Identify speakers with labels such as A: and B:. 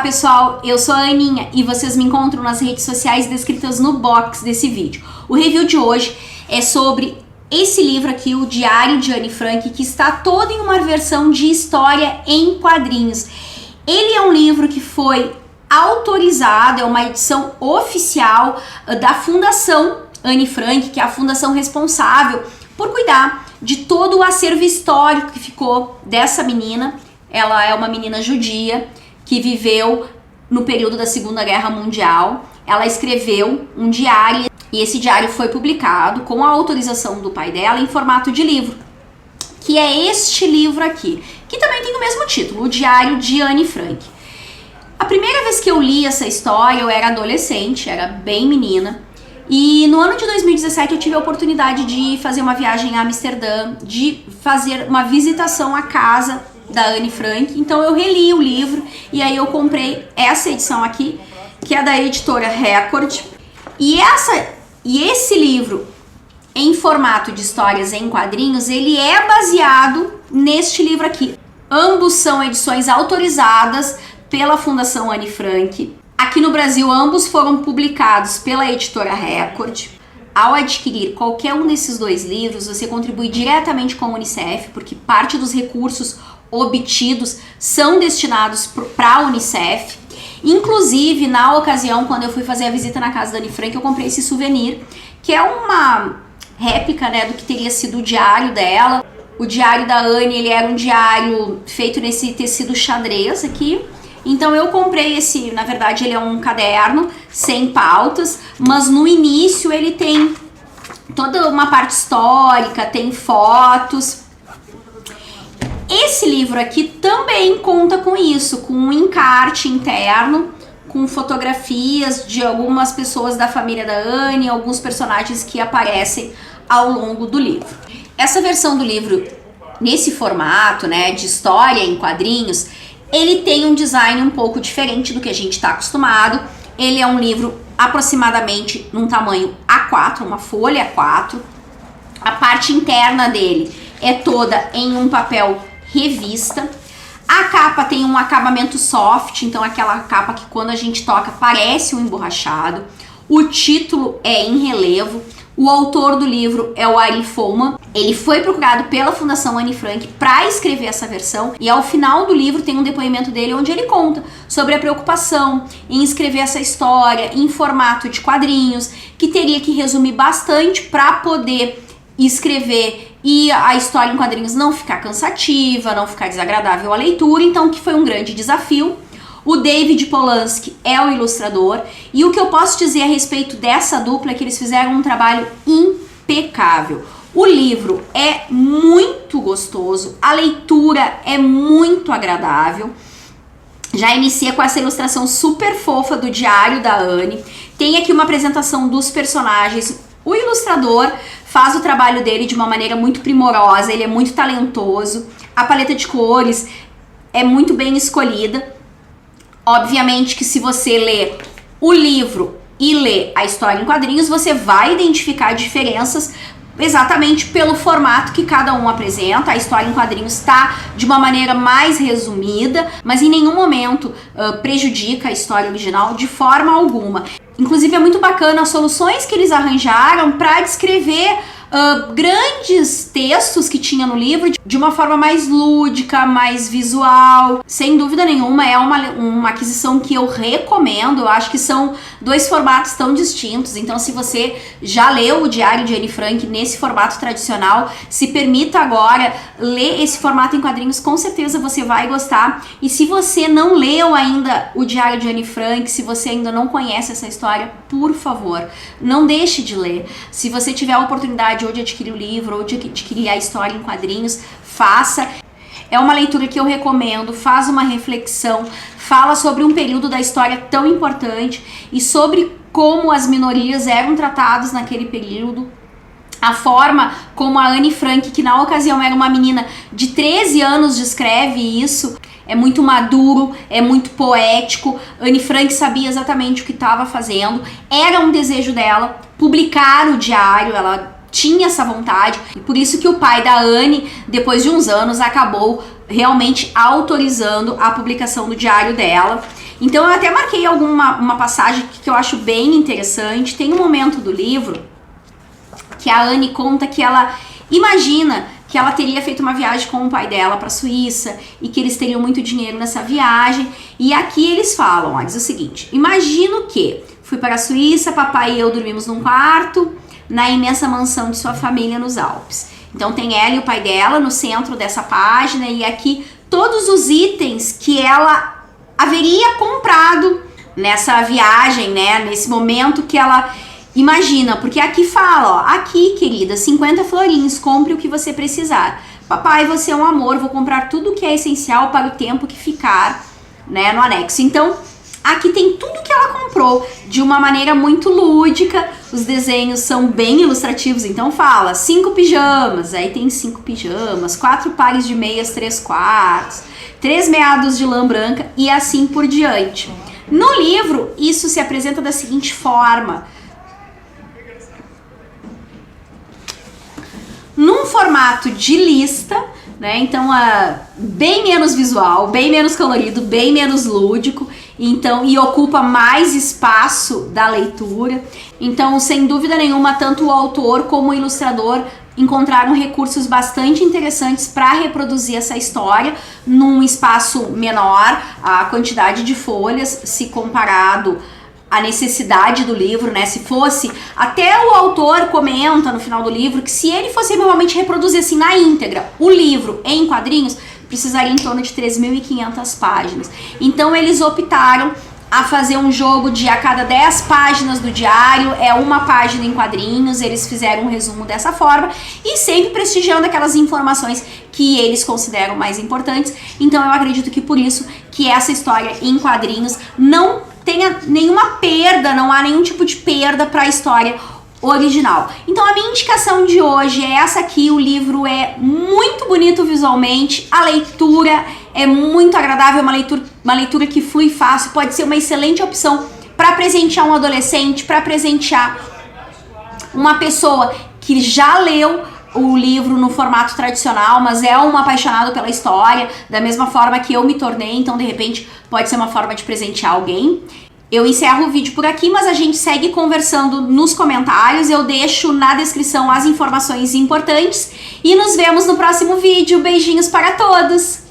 A: pessoal, eu sou a Aninha e vocês me encontram nas redes sociais descritas no box desse vídeo. O review de hoje é sobre esse livro aqui, o Diário de Anne Frank, que está todo em uma versão de história em quadrinhos. Ele é um livro que foi autorizado, é uma edição oficial da Fundação Anne Frank, que é a fundação responsável por cuidar de todo o acervo histórico que ficou dessa menina. Ela é uma menina judia que viveu no período da Segunda Guerra Mundial. Ela escreveu um diário e esse diário foi publicado com a autorização do pai dela em formato de livro, que é este livro aqui, que também tem o mesmo título, o Diário de Anne Frank. A primeira vez que eu li essa história, eu era adolescente, era bem menina, e no ano de 2017 eu tive a oportunidade de fazer uma viagem a Amsterdã, de fazer uma visitação à casa da Anne Frank. Então eu reli o livro e aí eu comprei essa edição aqui, que é da editora Record. E esse livro em formato de histórias em quadrinhos, ele é baseado neste livro aqui. Ambos são edições autorizadas pela Fundação Anne Frank. Aqui no Brasil, ambos foram publicados pela editora Record. Ao adquirir qualquer um desses dois livros, você contribui diretamente com a Unicef, porque parte dos recursos obtidos são destinados para a Unicef. Inclusive, na ocasião, quando eu fui fazer a visita na casa da Anne Frank, eu comprei esse souvenir, que é uma réplica, né, do que teria sido o diário dela. O diário da Anne, ele era um diário feito nesse tecido xadrez aqui. Então eu comprei esse, na verdade ele é um caderno sem pautas, mas no início ele tem toda uma parte histórica, tem fotos. Esse livro aqui também conta com isso, com um encarte interno, com fotografias de algumas pessoas da família da Anne, alguns personagens que aparecem ao longo do livro. Essa versão do livro, nesse formato, né, de história em quadrinhos, ele tem um design um pouco diferente do que a gente está acostumado. Ele é um livro aproximadamente num tamanho A4, uma folha A4. A parte interna dele é toda em um papel revista. A capa tem um acabamento soft, então aquela capa que quando a gente toca parece um emborrachado. O título é em relevo. O autor do livro é o Ari Folman. Ele foi procurado pela Fundação Anne Frank para escrever essa versão e ao final do livro tem um depoimento dele onde ele conta sobre a preocupação em escrever essa história em formato de quadrinhos, que teria que resumir bastante para poder escrever e a história em quadrinhos não ficar cansativa, não ficar desagradável à leitura, então que foi um grande desafio. O David Polanski é o ilustrador e o que eu posso dizer a respeito dessa dupla é que eles fizeram um trabalho impecável. O livro é muito gostoso, a leitura é muito agradável. Já inicia com essa ilustração super fofa do diário da Anne. Tem aqui uma apresentação dos personagens. O ilustrador faz o trabalho dele de uma maneira muito primorosa, ele é muito talentoso. A paleta de cores é muito bem escolhida. Obviamente que se você ler o livro e ler a história em quadrinhos, você vai identificar diferenças exatamente pelo formato que cada um apresenta. A história em quadrinhos está de uma maneira mais resumida, mas em nenhum momento prejudica a história original de forma alguma. Inclusive é muito bacana as soluções que eles arranjaram para descrever grandes textos que tinha no livro de uma forma mais lúdica, mais visual. Sem dúvida nenhuma é uma aquisição que eu recomendo. Eu acho que são dois formatos tão distintos, então se você já leu o Diário de Anne Frank nesse formato tradicional, se permita agora ler esse formato em quadrinhos, com certeza você vai gostar. E se você não leu ainda o Diário de Anne Frank, se você ainda não conhece essa história, por favor, não deixe de ler. Se você tiver a oportunidade ou de adquirir o livro ou de adquirir a história em quadrinhos, faça. É uma leitura que eu recomendo, faz uma reflexão, fala sobre um período da história tão importante e sobre como as minorias eram tratadas naquele período. A forma como a Anne Frank, que na ocasião era uma menina de 13 anos, descreve isso. É muito maduro, é muito poético. Anne Frank sabia exatamente o que estava fazendo. Era um desejo dela publicar o diário, ela tinha essa vontade. E por isso que o pai da Anne, depois de uns anos, acabou realmente autorizando a publicação do diário dela. Então eu até marquei uma passagem que eu acho bem interessante. Tem um momento do livro que a Anne conta que ela imagina que ela teria feito uma viagem com o pai dela para a Suíça e que eles teriam muito dinheiro nessa viagem. E aqui eles falam, ó, diz o seguinte: imagino que fui para a Suíça, papai e eu dormimos num quarto na imensa mansão de sua família nos Alpes. Então tem ela e o pai dela no centro dessa página, e aqui todos os itens que ela haveria comprado nessa viagem, né, nesse momento que ela imagina, porque aqui fala, ó, aqui, querida, 50 florinhos, compre o que você precisar. Papai, você é um amor, vou comprar tudo o que é essencial para o tempo que ficar, né, no anexo. Então, aqui tem tudo que ela comprou de uma maneira muito lúdica. Os desenhos são bem ilustrativos, então fala 5 pijamas, aí tem 5 pijamas, 4 pares de meias 3/4, 3 meados de lã branca e assim por diante. No livro, isso se apresenta da seguinte forma: num formato de lista, né? Então, bem menos visual, bem menos colorido, bem menos lúdico, então, e ocupa mais espaço da leitura. Então, sem dúvida nenhuma, tanto o autor como o ilustrador encontraram recursos bastante interessantes para reproduzir essa história num espaço menor, a quantidade de folhas, se comparado a necessidade do livro, né? Se fosse, até o autor comenta no final do livro que se ele fosse realmente reproduzir assim na íntegra o livro em quadrinhos, precisaria em torno de 3.500 páginas. Então eles optaram a fazer um jogo de a cada 10 páginas do diário é uma página em quadrinhos. Eles fizeram um resumo dessa forma e sempre prestigiando aquelas informações que eles consideram mais importantes. Então eu acredito que por isso que essa história em quadrinhos não tenha nenhuma perda, não há nenhum tipo de perda para a história original. Então a minha indicação de hoje é essa aqui. O livro é muito bonito visualmente, a leitura é muito agradável, uma leitura que flui fácil, pode ser uma excelente opção para presentear um adolescente, para presentear uma pessoa que já leu o livro no formato tradicional, mas é um apaixonado pela história, da mesma forma que eu me tornei. Então de repente pode ser uma forma de presentear alguém. Eu encerro o vídeo por aqui, mas a gente segue conversando nos comentários. Eu deixo na descrição as informações importantes e nos vemos no próximo vídeo. Beijinhos para todos!